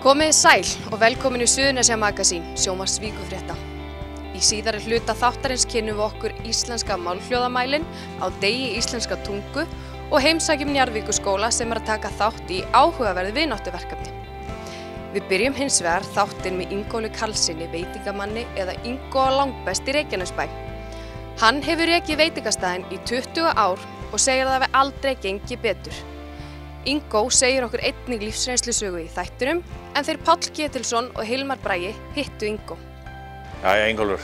Komið sæl og velkomin í Suðurnesja Magasín, sjónvarps Víkurfrétta. Í síðari hluta þáttarins kynnum við okkur íslenska málhljóðamælinn á degi íslenska tungu og heimsækjum Njarðvíkurskóla sem að taka þátt í áhugaverðu vináttuverkefni. Við byrjum hins vegar þáttinn með Ingóli Karlssyni veitingamanni eða Ingó Langbest í Reykjanesbæ. Hann hefur rekið veitingastaðinn í 20 ár og segir að það hafi aldrei gengið betur. Ingó segir okkur einnig lífsreynslusögu í þættinum, en þeir Páll Ketilsson og Hilmar Bragi hittu Ingó. Jæja, Ingólfur.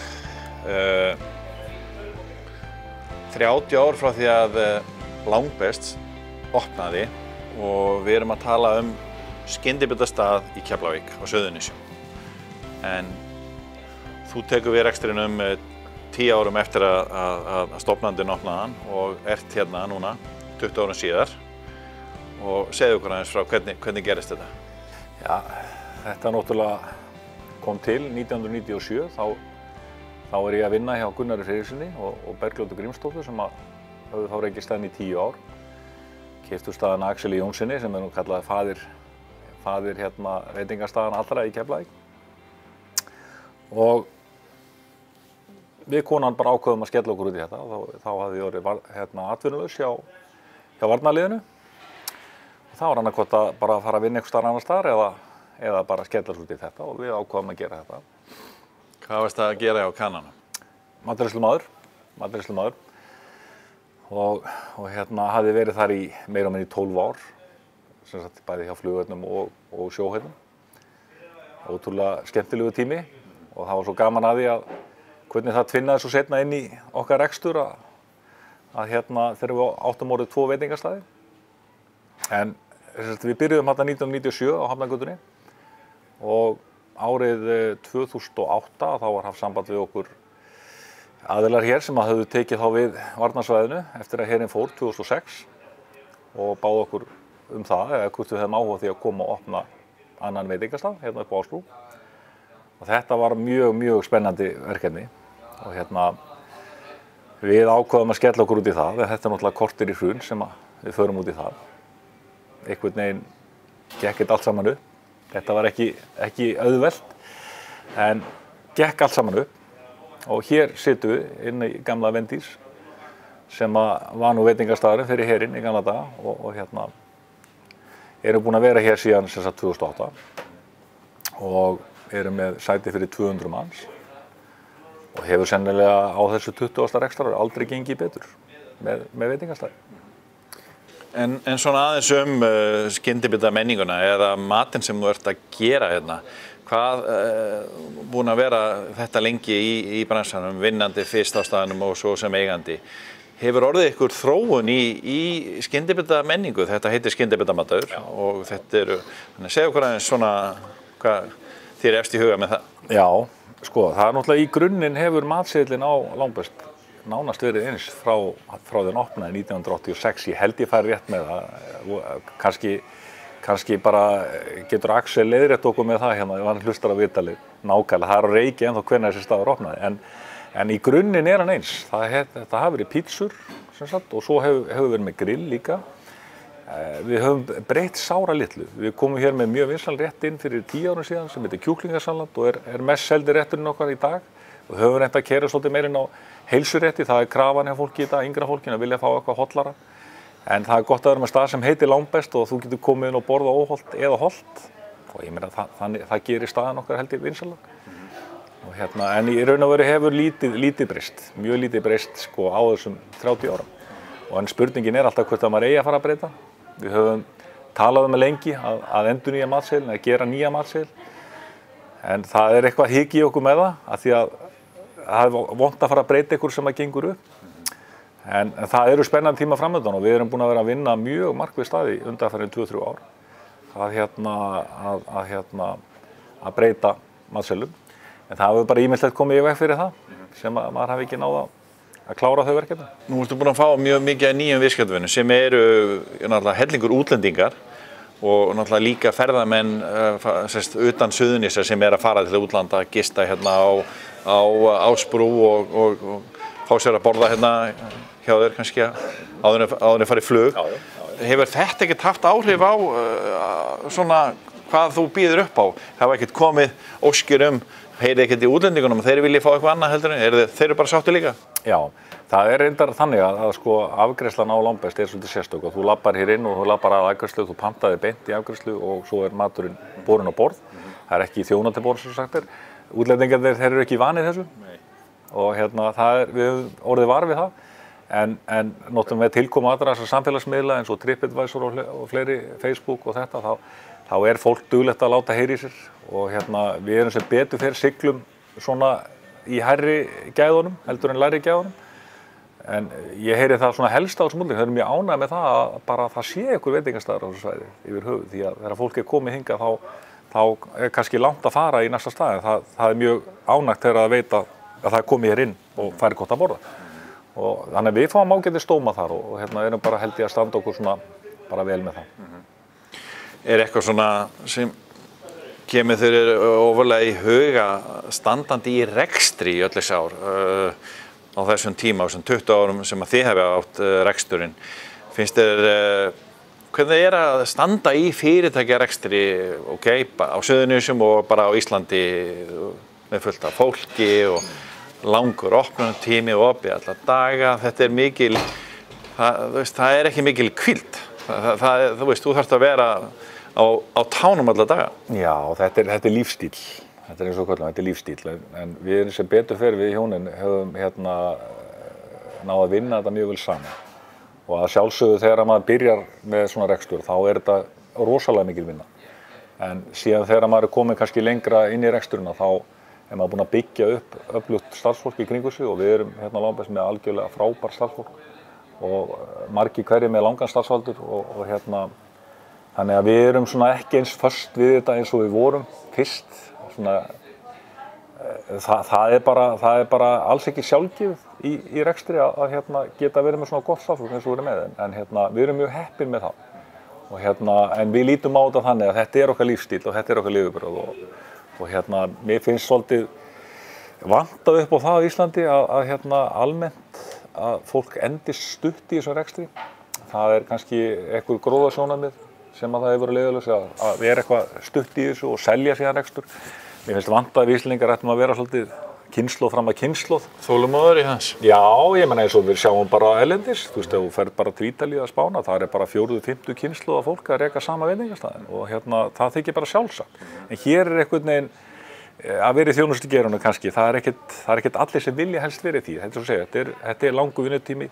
30 ár frá því að Langbest opnaði og við erum að tala skyndibitastað í Keflavík á Suðurnesjum. En þú tekur við rekstrinum 10 árum eftir að stofnandinn opnaði hann og ert hérna núna 20 árum síðar. Og segðu okkur aðeins frá hvernig gerist þetta? Já, þetta náttúrulega kom til 1997, þá er ég að vinna hjá Gunnari Friðriksssyni og Bergljótu Grímsdóttur sem höfðu þá rekið staðinn í 10 ár. Keyptu staðinn Axeli Jónssyni sem nú kallað faðir veitingastaðanna allra í Keflavík. Og við konan bara ákveðum að skella okkur út í þetta og þá hafði ég orðið atvinnulaus hjá varnarliðinu. Það var annarkvort að bara fara að vinna einhvers staðar annars staðar eða bara skellast út í þetta og við ákváðum að gera þetta. Hvað varst það að gera hjá Kananum? Matreiðslumaður. Og hafði verið þar í meira og minni 12 ár, sem sagt bæði hjá flugvöllum og sjóhöllum. Ótrúlega skemmtilegu tími og það var svo gaman að því að hvernig það tvinnaði svo seinna inn í okkar rekstur að þegar við áttum orðið 2 veitingastaði. En við byrjuðum hérna 1997 á Hafnargötunni og árið 2008 þá var haft samband við okkur aðilar hér sem höfðu tekið þá við varnarsvæðinu eftir að herinn fór 2006 og báðu okkur það eða hvort við hefðum áhuga því að koma og opna annan veitingastað hérna upp á Ásbrú. Og þetta var mjög spennandi verkefni og við ákváðum að skella okkur út í það en þetta er náttúrulega korter í hrun sem við förum út í það. Einhvern veginn gekk þetta allt saman upp. Þetta var ekki auðvelt, en gekk allt saman upp. Og hér sittum við inn í gamla Vendís, sem var nú veitingastaðurinn fyrir herinn í gamla daga og erum búin að vera hér síðan 2008 og erum með sæti fyrir 200 manns og hefur sennilega á þessu 20. rekstrar aldrei gengið betur með veitingastaði. En svona aðeins skyndibita menninguna eða matinn sem þú ert að gera hérna. Hvað búin að vera þetta lengi í bransanum, vinnandi fyrst á staðnum og svo sem eigandi? Hefur orðið ykkur þróun í skyndibita menningu? Þetta heitir skyndibitamatur og þetta segðu okkur aðeins svona hvað þér efst í huga með það? Já, sko, það er náttúrulega í grunninn hefur matseðillinn á Langbest nánast verið eins frá þeim opnaði 1986, ég held ég færi rétt með það, kannski bara getur Axel leiðrétt okkur með það hérna, hann hlustar á viðtalið nákvæmlega, það er á reiki ennþá hvenær þessi staður opnaði, en í grunninn er hann eins, þetta hafi verið pítsur sem sagt og svo hefur verið með grill líka, við höfum breytt sára litlu, við komum hér með mjög vinsælan rétt inn fyrir 10 árum síðan sem heitir kjúklingasalat og er mest seldi rétturinn okkar í dag og höfum reynt að keyra svolítið meira inn á heilsurétti, það er krafan hjá fólki í dag, yngra fólkinu að vilja fá eitthvað hollara. En það er gott að vera með stað sem heitir Langbest og þú getur komið inn og borða óhollt eða hollt. Og ég meina það gerir staðan okkar held ég vinsælan. En í raun og veru hefur lítið breyst, mjög lítið breyst sko á þessum 30 árum. Og en spurningin er alltaf hvort að maður eigi að fara að breyta. Við höfum talað lengi að endurnýja matseðilinn, að gera nýja matseðil. En það er eitthvað hik í okkur með það, af því að það er vont að fara að breyta ykkur sem að gengur upp. En það eru spennandi tíma framöndan og við erum búin að vera að vinna mjög markviss staði undanfarin 2-3 ár. Að breyta matseðlum. En það hefur bara ýmislegt komið í veg fyrir það, sem að maður hafi ekki náð að klára þau verkefni. Nú ertu búin að fá mjög mikið af nýjum viðskiptavinum sem eru náttúrulega hellingur útlendingar og náttúrulega líka ferðamenn utan Suðurnesja sem að fara til útlanda að gista hérna á Ásbrú og fá sér að borða hérna hjá þér kannski áður en farið flug. Hefur þetta ekkert haft áhrif á svona hvað þú býður upp á. Hafa ekkert komið óskir heyrið ekkert í útlendingunum og þeir vilja fá eitthvað annað heldur en þeir eru bara sáttir líka? Já, það reyndar þannig að sko afgreiðslan á Langbest svolítið sérstök og þú lappar hér inn og þú lappar að afgreiðslu, þú pantaði beint í afgreiðslu og svo maturinn borinn á borð. Það ekki þjónandi borð sem sagt Útlendingarnir þeir eru ekki vanir þessu. Nei. Og við höfum orðið var við það. En náttúrulega með tilkomu allra þessar samfélagsmiðla eins og TripAdvisor og fleiri, Facebook og þetta, þá fólk duglegt að láta heyra í sér og við erum sem betur fyrir siglum svona í hærri gæðunum, heldur en lægri gæðunum. En ég heyri það svona helst á þessum útlendingum, þau eru mjög ánægð með það að bara það sé einhver veitingastaður á þessu svæði yfir höfuð, því að þegar fólk komið hingað þá kannski langt að fara í næsta stað, en það mjög ánægt þegar að veita að það komið hér inn og færi gott að borða. Og þannig að við fáum ágætis dóma þar og erum bara held ég að standa okkur svona bara vel með það. Eitthvað svona sem kemur þér ofarlega í huga standandi í rekstri í öll þessi ár á þessum tíma, á þessum 20 árum sem að þið hefði átt reksturinn? Finnst þér hvernig að standa í fyrirtækjarekstri á Suðurnesjum og bara á Íslandi með fullt af fólki og langur opnunartími og opið alla daga, þetta mikil, það ekki mikil hvíld. Þú þarft að vera á tánum alla daga. Já, þetta lífstíl. Þetta eins og kallum, þetta lífstíl. En við sem betur fyrir við hjónin höfum náð að vinna þetta mjög vel saman. Og að sjálfsögðu þegar maður byrjar með svona rekstur, þá þetta rosalega mikil vinna. En síðan þegar maður komið kannski lengra inn í reksturina, þá maður búinn að byggja upp öflugt starfsfólk í kringu sig og við erum Langbest með algjörlega frábært starfsfólk og margir hverjir með langan starfsaldur og þannig að við erum svona ekki eins föst við þetta eins og við vorum fyrst. Svona, það er bara alls ekki sjálfgefið í rekstri að geta verið með svona gott starfsfólk eins og við erum með, en við erum mjög heppin með það. Og en við lítum á þetta þannig að þetta okkar lífstíl og þetta okkar lifibrauð og mér finnst svolítið vantað upp á það á Íslandi að almennt að fólk endist stutt í þessum rekstri. Það kannski einhver gróðasjónarmið sem að það hefur verið leiðarljósi að vera eitthvað stutt í þessu og selja síðan rekstur. Mér finnst vantað að við Íslendingar ættum að vera svolítið kynslóð fram að kynslóð. Þolinmóðir í hans? Já, ég meina eins og við sjáum bara erlendis. Þú veist, ef þú ferð bara til Ítalíu að Spána, það bara 4., 5. kynslóð af fólk að reka sama veitingastaðinn og það þykir bara sjálfsagt. En hér einhvern veginn að vera í þjónustugeirunum kannski, það ekkert allir sem vilja helst verið því. Þetta er svo að segja, þetta langur vinnutími,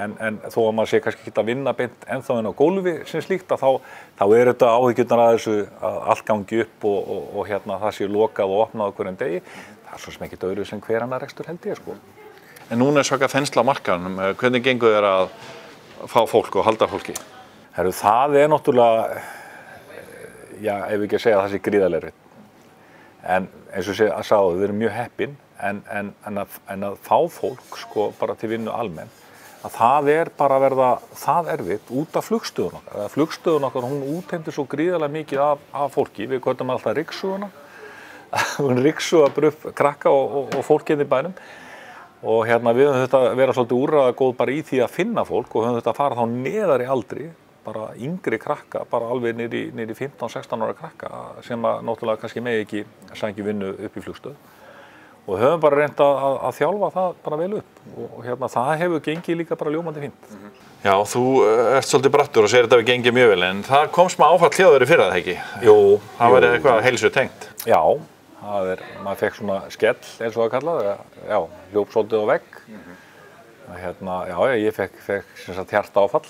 en þó að maður sé kannski ekki að vinna beint ennþá inn á gólfi sem slíkt, þá þetta áhyggjurnar að þessu að allt gangi upp og það sé lokað og opnað á hverjum degi. Það svo sem ekkert öðru sem hver annar rekstur held ég, sko. En núna svaka þensla á markaðnum. Hvernig gengur þér að fá fólk og halda fólki? Það náttúrulega, já, ef við ekki að segja að það sé gríðarlega. En eins og sagði, við erum mjög heppin, en að fá fólk, sko, bara til vinnu almennt, að það bara að verða það erfitt út af flugstöðun okkar. Flugstöðun okkar, hún útheimtir svo gríðarlega mikið af fólki. Við köllum alltaf ryksugguna. Hún ryksuga bara upp krakka og fólk hérna í bænum. Og við höfum þetta að vera svolítið úrræðagóð bara í því að finna fólk og höfum þetta að fara þá neðar í aldri, bara yngri krakka, bara alveg niður í 15-16 ára krakka sem að náttúrulega kannski megi ekki sækja vinnu upp í flugstöð. Og höfum bara reynt að þjálfa það bara vel upp og það hefur gengið líka bara ljómandi fínt. Já, þú ert svolítið brattur og segir þetta hefur gengið mjög vel, en það kom smá áfall hjá þér fyrir það ekki? Jú. Það var eitthvað heilsu tengt? Já, maður fekk svona skell eins og það kallaði, já, hljóp svolítið á vegg. Ég fekk sem sagt hjartaáfall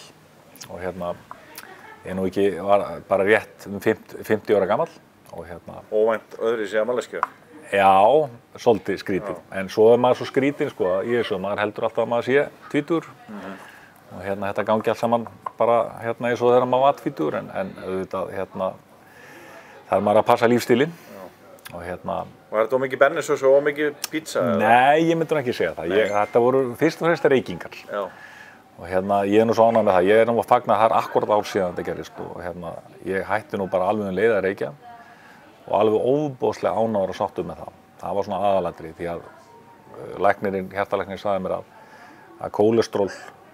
og ég nú ekki var bara rétt 50 ára gamall og Óvænt öðruvísi afmælisgjöf? Já, svolítið skrítið. En svo maður svo skrítinn, sko, í þessu, maður heldur alltaf að maður sé tvítugur. Og þetta gangi allt saman bara eins og þegar maður var tvítugur, en auðvitað, þarf maður að passa lífstílinn. Og Var þetta ómikið bernisós og ómikið pizza? Nei, ég myndi nú ekki segja það. Þetta voru fyrst og fremst reykingar. Já. Og ég nú svo ánægður með það. Ég nú að fagna að það akkúrat ár síðan þetta gerðist. Og ég hætti nú bara alveg leið að reykja. Og alveg óbóðslega ánægður og sáttur með það. Það var svona aðalatriði því að hjartalæknirinn sagði mér að kólesteról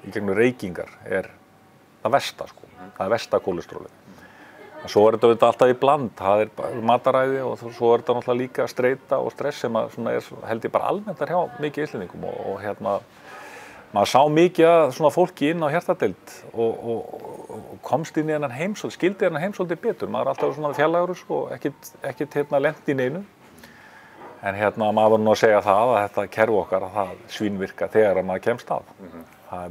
í gegnum reykingar það versta, sko. Það versta kólesterólið. Svo þetta alltaf í bland, það mataræði og svo þetta náttúrulega líka streita og stress sem held ég bara almennt hjá mikið Íslendingum og maður sá mikið að svona fólki inn á hjartadeild og komst inn í hennan heimsóld, skildi hennan heimsóldi betur, maður alltaf svona fjarlægur og ekkert lent í neinu. En maður var nú að segja það að þetta kerfi okkar, það svínvirka þegar maður kemst að.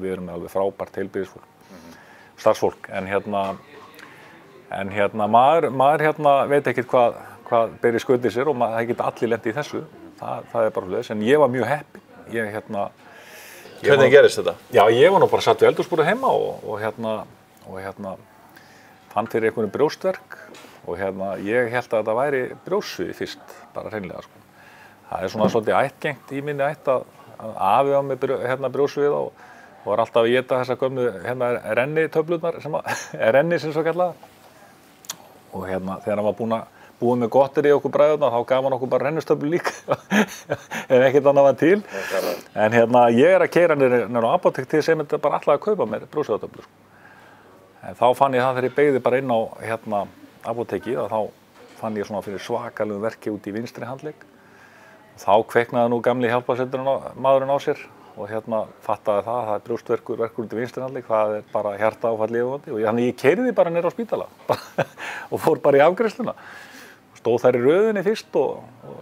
Við erum alveg frábært heilbrigðisfólk, starfsfólk, en maður veit ekkert hvað ber í skauti sér og það geta allir lent í þessu. Það bara hlutis, en ég var mjög heppinn. Hvernig gerist þetta? Já, ég var nú bara satt við eldhúsborðið heima og fann fyrir einhverju brjóstverk og ég held að þetta væri brjóstsviði fyrst, bara hreinlega sko. Það svona svolítið ættgengt í minni ætt að afi á mig brjóstsvið og var alltaf að éta þessa gömlu rennitöflurnar, renni sem svo kallaða. Og þegar hann var búið með gottir í okkur bræðurnar, þá gaf hann okkur bara rennistöflu líka, ef ekkert annað var til. En ég að keyra niður á apótek til sem þetta bara alltaf að kaupa mér brjóstsviðatöflu. En þá fann ég það þegar ég beygði bara inn á apótekið, og þá fann ég svona fyrir svakalegu verki út í vinstri handlegg. Þá kveiknaði nú gamli hjálparsetturinn á sér og fattaði það er brjóstverkur út í vinstri handlegg, það bara hjartaáfall lifandi og þannig ég keyrði bara niður á spítala og fór bara í afgreiðsluna. Stóð þar í röðinni fyrst og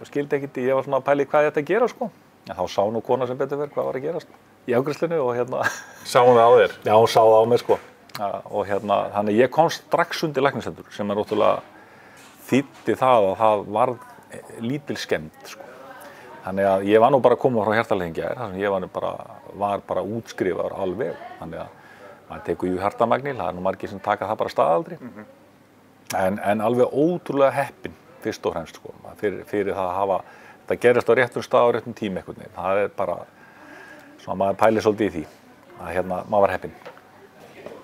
skildi ekkert, ég var svona að pæla hvað ég ætti að gera sko. En þá sá nú kona sem betur verið hvað var að gerast í afgreiðslunni og Sá hún það á þér? Já, hún sá það á mér sko. Og þannig ég kom strax undir læknishendur sem ótrúlega þýddi það að það varð lítil skemmd sko. Þannig að ég var nú bara að koma frá hjartalækni þar sem ég var bara útskrifaður alveg. Þannig að maður tekur jú hjartamagnil, það nú margir sem taka það bara staðaldri. En alveg ótrúlega heppinn fyrst og fremst sko, fyrir það að hafa, þetta gerist á réttum stað á réttum tíma einhvern veginn. Það bara, svona maður pælir svolítið í því, að maður var heppinn.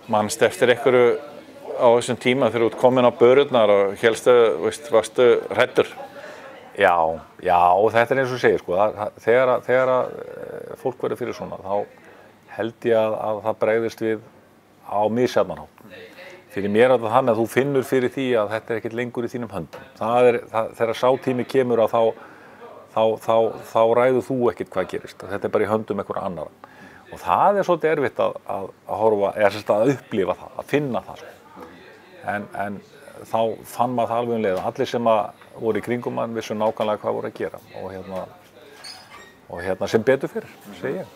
Manstu eftir einhverju á þessum tíma þegar þú ert komin á börurnar og hélstu, varstu hræddur? Já, þetta eins og segir sko, þegar fólk verður fyrir svona, þá held ég að það bregðist við á misjafnan hátt. Fyrir mér er það þannig að þú finnur fyrir því að þetta ekkert lengur í þínum höndum. Þegar sá tími kemur að þá ræður þú ekkert hvað gerist. Þetta bara í höndum einhverja annarra. Og það svolítið erfitt að horfa, að upplifa það, að finna það. En þá fann maður það alveg leið. Allir sem voru í kringum mann vissu nákvæmlega hvað voru að gera. Og sem betur fyrir, segi ég.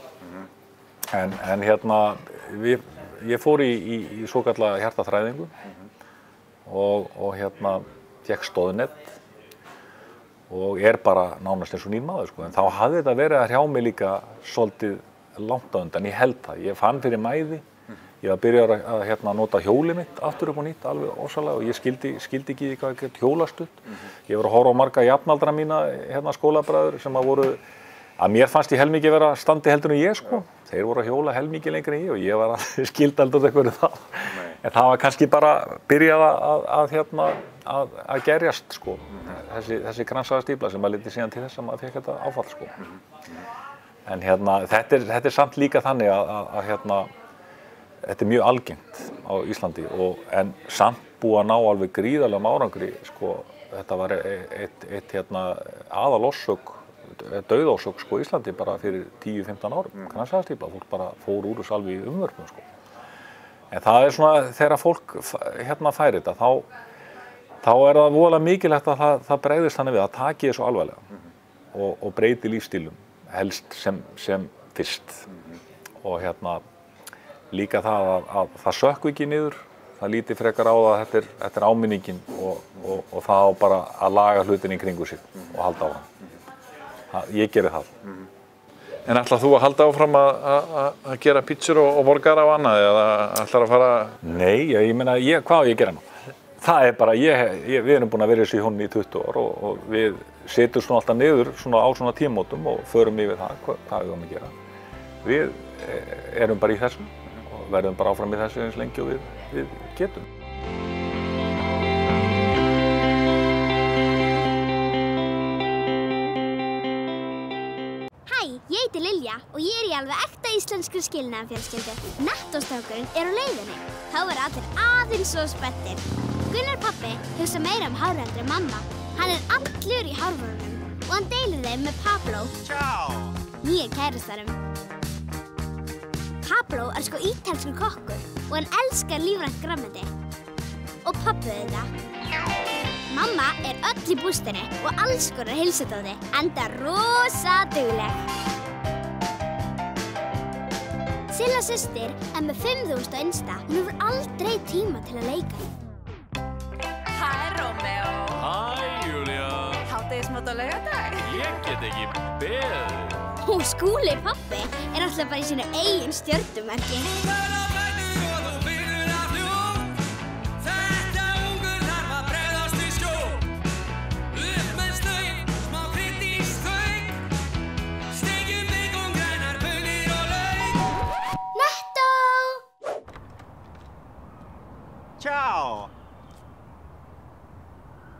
En ég fór í svokallaða hjartaþræðingu og fékk stoðnett og bara nánast eins og nýr maður sko. En þá hafði þetta verið að hrjá mig líka svolítið langt á undan, ég held það. Ég fann fyrir mæði, ég var byrjaður að nota hjólið mitt aftur upp á nýtt alveg ósalega og ég skildi ekki hvað ég get hjólastutt. Ég var að horfa á marga jafnaldra mína skólabræður sem voru að mér fannst ég helmikið vera standi heldur en ég sko. Þeir voru að hjóla helmikið lengri en ég og ég var að skildi aldrei eitthvað það. En það var kannski bara byrjað að gerjast sko. Þessi kransaða stífla sem leiddi síðan til þess að maður fékk þetta áfall sko. En þetta samt líka þannig að þetta mjög algengt á Íslandi en samt búið að ná alveg gríðarlegum árangri sko. Þetta var eitt aðalorsök dauðorsök sko Íslandi bara fyrir 10-15 árum. Kransaða stífla, fólk bara fór úr þessu alveg í umvörpum sko. En það svona þegar fólk fær þetta þá það voðalega mikilvægt að það bregðist þannig við að taki þessu alvarlega og breyti lífsstílum helst sem fyrst. Og líka það að það sökkvi ekki niður, það líti frekar á að þetta er áminningin og það á bara að laga hlutin í kringu sig og halda á hann. Ég geri það. En ætlar þú að halda áfram að gera pítsur og borgara og annað eða ætlar að fara? Nei, ég meina, hvað á ég að gera nú? Það bara, við erum búin að vera í honum í 20 ár og við setjum svona alltaf niður á svona tímamótum og förum yfir það, hvað við erum að gera. Við erum bara í þessu og verðum bara áfram í þessu eins lengi og við getum. Ég heiti Lilja og ég í alveg ekta íslenskri skilnaðarfjölskyldu. Nettó-strákurinn á leiðinni. Þá verða allir aðeins svo spenntir. Gunnar pabbi hugsa meira hárið en mamma. Hann allur í hárvörunum og hann deilir þeim með Pablo, nýja kærastanum. Pablo sko ítalskur kokkur og hann elskar lífrænt grænmeti. Og pabbi þetta. Mamma öll í bústinni og alls konar heilsudóti, enda rosa dugleg. Silla systir með 5.000 á Insta. Hún hefur aldrei tíma til að leika. Hæ, Rómeó. Hæ, Júlía. Hádegismat á laugardag. Ég get ekki beðið. Og Skúli pabbi alltaf bara í sínu eigin stjörnumerki. Tjá!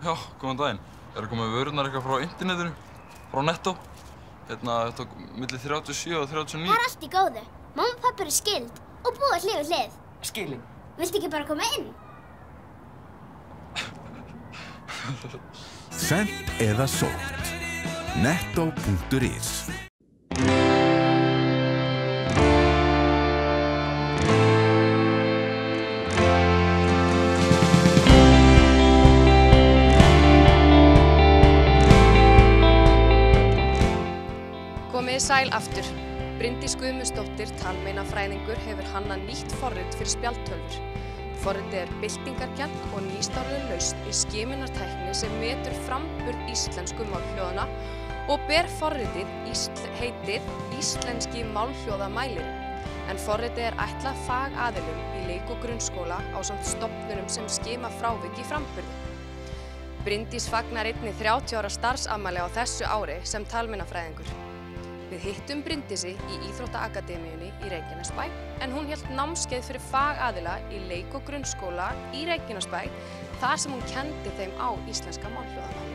Já, góðan daginn. Að koma vörurnar eitthvað frá internetinu, frá Netto. Þetta milli 37 og 39. Það allt í góðu. Mamma og pappi eru skild og búa hlið við hlið. Skilin. Viltu ekki bara koma inn? Sent eða sótt. Netto.is. Komið sæl aftur. Bryndís Guðmundsdóttir, talmeinafræðingur, hefur hannað nýtt forrit fyrir spjaldtölvur. Forritið byltingarkennt og nýstárleg lausn í skimunartækni sem metur framburð íslensku málhljóðana og ber forritið heitið Íslenski málhljóðamælirinn. En forritið ætlað fagaðilum í leik- og grunnskóla ásamt stofnunum sem skima frávik í framburði. Bryndís fagnar einnig 30 ára starfsafmæli á þessu ári sem talmeinafræðingur. Við hittum Bryndísi í Íþróttaakademíunni í Reykjanesbæ en hún hélt námskeið fyrir fagaðila í leik- og grunnskóla í Reykjanesbæ þar sem hún kenndi þeim á íslenska málhljóðamæli.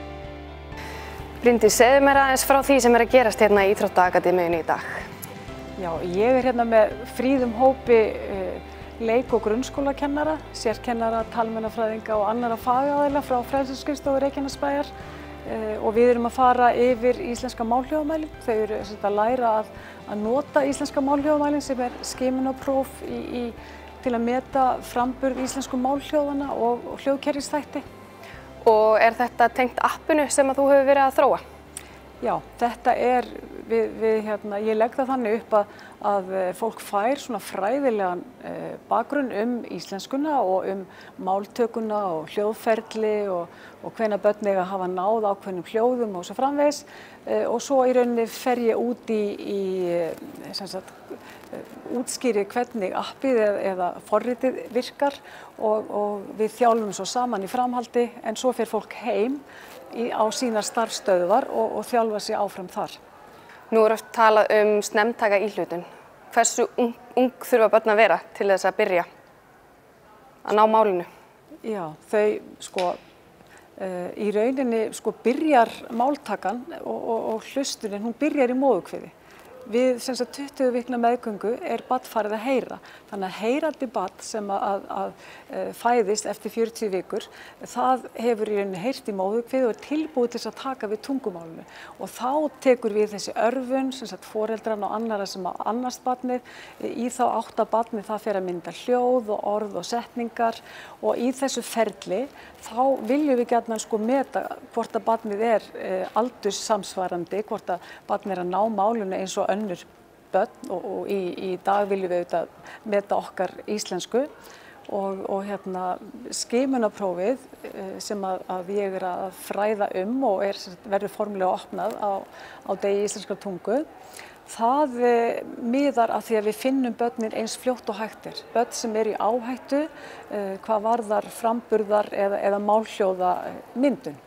Bryndís, segðu mér aðeins frá því sem að gerast hérna í Íþróttaakademíunni í dag. Já, ég hérna með fríðum hópi leik- og grunnskólakennara, sérkennara, talmeinafræðinga og annarra fagaðila frá Frelsisskrifstofu Reykjanesbæjar. Og við erum að fara yfir íslenska málhljóðamælinn. Þau eru að læra að nota íslenska málhljóðamælinn sem skimunarpróf til að meta framburð íslensku málhljóðana og hljóðkerfisþætti. Og þetta tengt appinu sem að þú hefur verið að þróa? Já, þetta ég legg það þannig upp að fólk fær svona fræðilegan bakgrunn íslenskuna og máltökuna og hljóðferli og hvenær börn eiga að hafa náð ákveðnum hljóðum og svo framvegis. Og svo í rauninni fer ég út útskýri hvernig appið eða forritið virkar og við þjálfum svo saman í framhaldi en svo fer fólk heim á sínar starfsstöðvar og þjálfa sig áfram þar. Nú oft talað snemmtæka íhlutun. Hversu ung þurfa börn að vera til þess að byrja að ná málinu? Já, þau í rauninni byrjar máltakan og hlustunin, hún byrjar í móðurkviði. Við 20 vikna meðgöngu barn farið að heyra. Þannig að heyrandi barn sem að fæðist eftir 40 vikur, það hefur í rauninni heyrt í móðurkviði og tilbúið til að taka við tungumálinu. Og þá tekur við þessi örvun, foreldrarna og annarra sem annast barnið, í þá átt að barnið það fer að mynda hljóð og orð og setningar og í þessu ferli þá viljum við gjarnan meta hvort að barnið aldurssamsvarandi, hvort að barnið að ná málinu eins og önnur börn og í dag viljum við auðvitað meta okkar íslensku og skimunarprófið sem að ég að fræða og verður formlega opnað á degi íslenskrar tungu. Það miðar að því að við finnum börnin eins fljótt og hægt börn sem í áhættu hvað varðar framburðar eða málhljóðamyndun.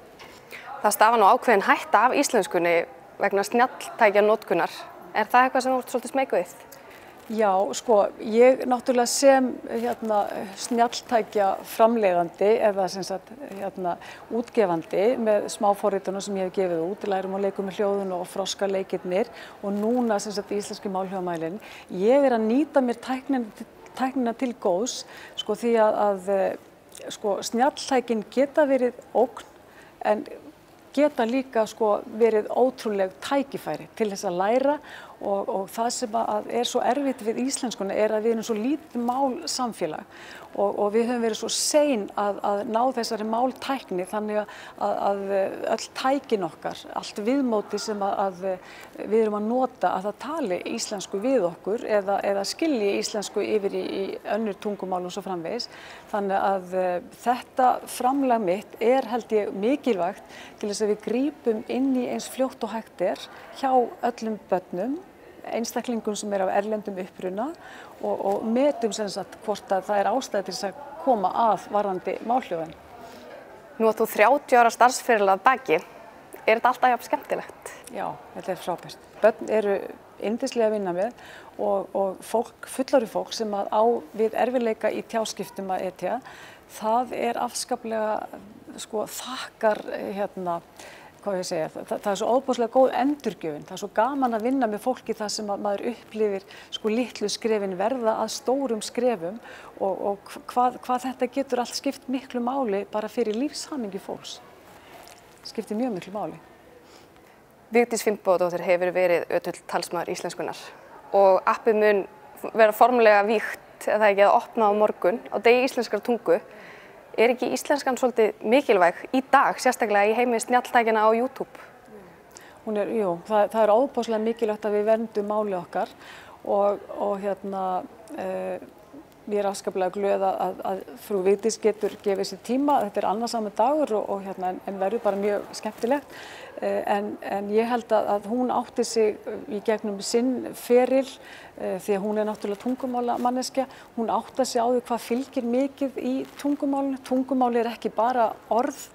Það stafa nú ákveðin hætta af íslenskunni vegna snjalltækjanotkunar. Er það eitthvað sem þú ert svolítið smeykuð við? Já, ég náttúrulega sem snjalltækja framleiðandi eða útgefandi með smáforritunum sem ég hef gefið út, lærum og leikum með hljóðun og froskarleikirnir og núna íslenski málhljóðamælinn. Ég að nýta mér tæknina til góðs því að sko, snjalltækin geta verið ógn en geta líka sko verið ótrúleg tækifæri til þess að læra og það sem er svo erfitt við íslenskuna er að við erum svo lítið mál samfélag og við höfum verið svo sein að ná þessari máltækni þannig að öll tækin okkar, allt viðmóti sem að við erum að nota að það tali íslensku við okkur eða skilji íslensku yfir í önnur tungumál og svo framvegis. Þannig að þetta framlag mitt held ég mikilvægt til þess að við grípum inn í eins fljótt og hægt hjá öllum börnum, einstaklingum sem af erlendum uppruna og metum sem sagt hvort að það ástæða til þess að koma að varðandi málhljóðan. Nú átt þú 30 ára starfsferil að baki. Er þetta alltaf jafn skemmtilegt? Já, þetta frábært. Börn eru yndislega að vinna með og fólk, fullorðið fólk sem á við erfiðleika í tjáskiptum að etja, það afskaplega sko þakkar hvað ég segja, það svo óbúslega góð endurgjöfin, það svo gaman að vinna með fólki þar sem maður upplifir sko litlu skrefin verða að stórum skrefum og hvað þetta getur allt skipt miklu máli bara fyrir lífshammingi fólks. Skiptir mjög miklu máli. Vigdís Finnbogadóttir hefur verið ötull talsmaður íslenskunar og appið mun vera formulega vígt eða ekki að opna á morgun á degi íslenskrar tungu. Er ekki íslenskan svolítið mikilvæg í dag, sérstaklega í heimi snjalltækjana á YouTube? Jú, það óbúslega mikilvægt að við verndum máli okkar og ég afskaplega glöð að frú Vigdís getur gefið sér tíma. Þetta annasamur dagur en verður bara mjög skemmtilegt. En ég held að hún átti sig í gegnum sinn feril því að hún náttúrulega tungumálamanneskja. Hún átti sig á því hvað fylgir mikið í tungumálinu. Tungumáli ekki bara orð.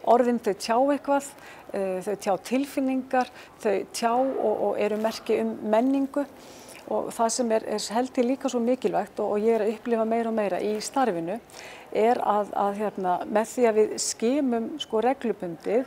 Orðin þau tjá eitthvað, þau tjá tilfinningar, þau tjá og eru merki menningu. Og það sem held ég líka svo mikilvægt og ég að upplifa meira og meira í starfinu að með því að við skimum sko reglubundið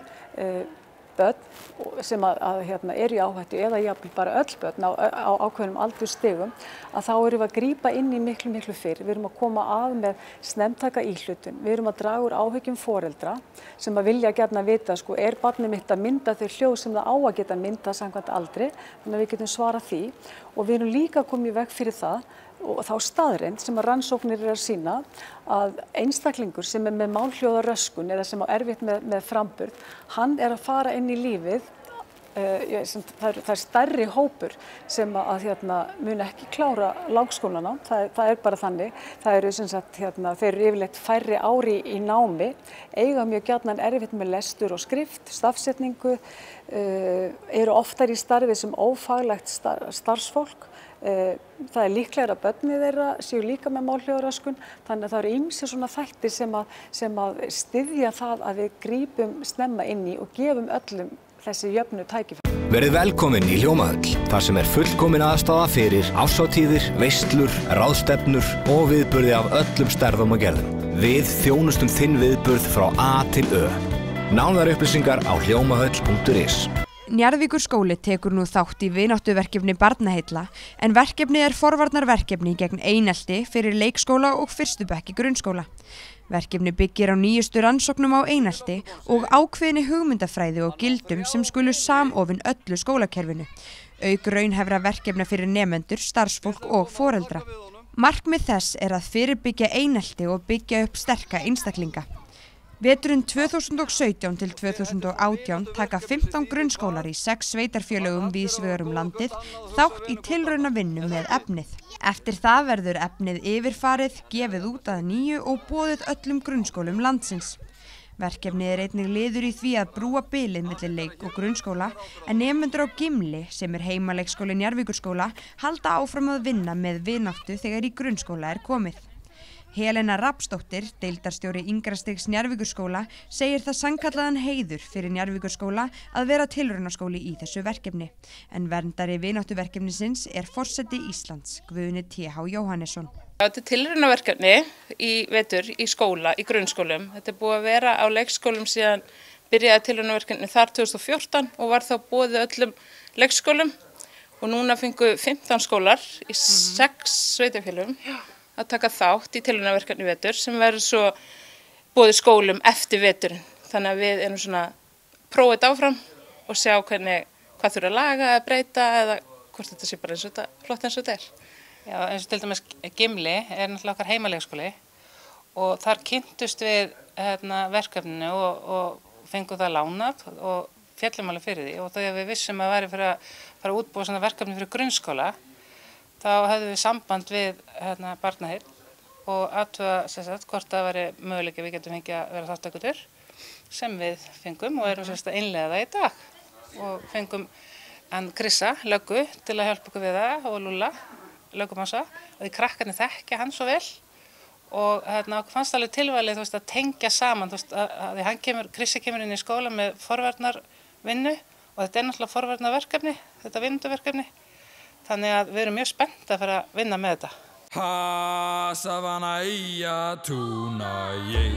börn sem eru í áhættu eða jafnvel bara öll börn á ákveðnum aldursstigum að þá erum við að grípa inn í miklu fyrr. Við erum að koma að með snemmtæka íhlutun. Við erum að draga úr áhyggjum foreldra sem vilja gjarna vita sko barnið mitt að mynda þau hljóð sem það á að geta mynda samkvæmt aldri, þannig að við getum svarað því og við erum líka komið í veg fyrir það og þá staðreynd sem rannsóknir að sýna að einstaklingur sem með málhljóðaröskun eða sem á erfitt með framburð, hann að fara inn í lífið, það stærri hópur sem mun ekki klára langskólana, það bara þannig, það eru þeir eru yfirleitt færri ári í námi, eiga mjög gjarnan erfitt með lestur og skrift, stafsetningu, eru oftar í starfi sem ófaglægt starfsfólk. Það líklegra að börnið þeirra séu líka með málhljóðaröskun, þannig að það eru ýmsir svona þættir sem að styðja það að við grípum snemma inn í og gefum öllum þessi jöfnu tækifæri. Verið velkomin í Hljómahöll, þar sem fullkomin aðstaða fyrir árshátíðir, veislur, ráðstefnur og viðburði af öllum stærðum og gerðum. Við þjónustum þinn viðburð frá A til Ö. Nánari upplýsingar á hljómahöll.is. Njarðvíkurskóli tekur nú þátt í vináttuverkefni Barnaheilla en verkefnið forvarnarverkefni gegn einelti fyrir leikskóla og fyrstu bekk í grunnskóla. Verkefni byggir á nýjustu rannsóknum á einelti og ákveðinni hugmyndafræði og gildum sem skulu samofin öllu skólakerfinu, auk raunhæfra verkefna fyrir nemendur, starfsfólk og foreldra. Markmið þess að fyrirbyggja einelti og byggja upp sterka einstaklinga. Veturinn 2017 til 2018 taka 15 grunnskólar í 6 sveitarfélögum víðs vegar landið þátt í tilraunavinnu með efnið. Eftir það verður efnið yfirfarið, gefið út að nýju og boðið öllum grunnskólum landsins. Verkefnið einnig liður í því að brúa bilið milli leik- og grunnskóla en nemendur á Gimli, sem heimaleikskóli Njarðvíkurskóla, halda áfram að vinna með vináttu þegar í grunnskóla komið. Helena Rafnsdóttir, deildarstjóri yngra stigs Njarðvíkurskóla, segir það sannkallaðan heiður fyrir Njarðvíkurskóla að vera tilraunaskóli í þessu verkefni. En verndari vináttuverkefnisins forseti Íslands, Guðni T.H. Jóhannesson. Þetta tilraunaverkefni í vetur í skóla, í grunnskólum. Þetta búið að vera á leikskólum síðan byrjaði tilraunaverkefni þar 2014 og var þá boðið öllum leikskólum og núna fengu 15 skólar í 6 sveitarfélögum að taka þátt í tilraunaverkefni vetur sem verður svo boðið skólum eftir veturinn. Þannig að við erum svona prófið þetta áfram og sjá hvað þurfa að laga eða breyta eða hvort þetta sé bara flott eins og þetta er. Já, eins og til dæmis Gimli náttúrulega okkar heimaleikskóli og þar kynntust við verkefninu og fengum það lánað og fjallum alveg fyrir því og þegar við vissum að væri fyrir að fara að útbúa svona verkefni fyrir grunnskóla þá höfðum við samband við Barnaheill og athuga hvort það væri möguleiki við getum fengið að vera þáttakendur sem við fengum og erum að innleiða það í dag og fengum Krissa, löggu, til að hjálpa okkur við það og Lúlla, löggumása og því krakkarnir þekkja hann svo vel og okkur fannst alveg tilvalið að tengja saman því Krissi kemur inn í skóla með forvarnarvinnu og þetta er náttúrulega forvarnarverkefni, þetta vinnuverkefni þannig að við erum mjög spennt að fara að vinna með þetta. Hasavanæja túna ég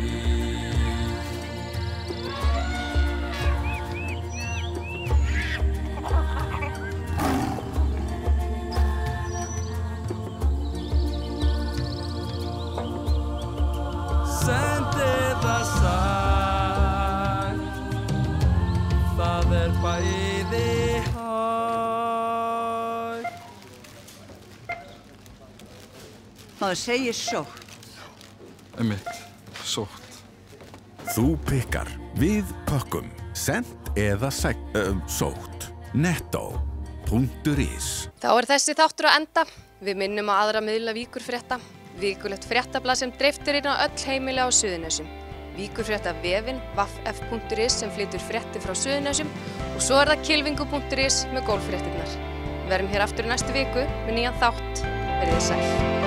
Sendið það sæl Það bæði hægt Maður segir sótt. Einmitt, sótt. Þú pikkar, við pökkum, sent eða sótt. Netto.is Þá þessi þáttur að enda. Við minnum á aðra miðla Víkurfrétta. Vikulegt fréttablað sem dreift inn á öll heimili á Suðurnesjum. Víkurfréttavefinn vaff.is sem flytur fréttir frá Suðurnesjum og svo það kylfingu.is með golffréttirnar. Verðum hér aftur í næstu viku með nýjan þátt. Verið þið sæl.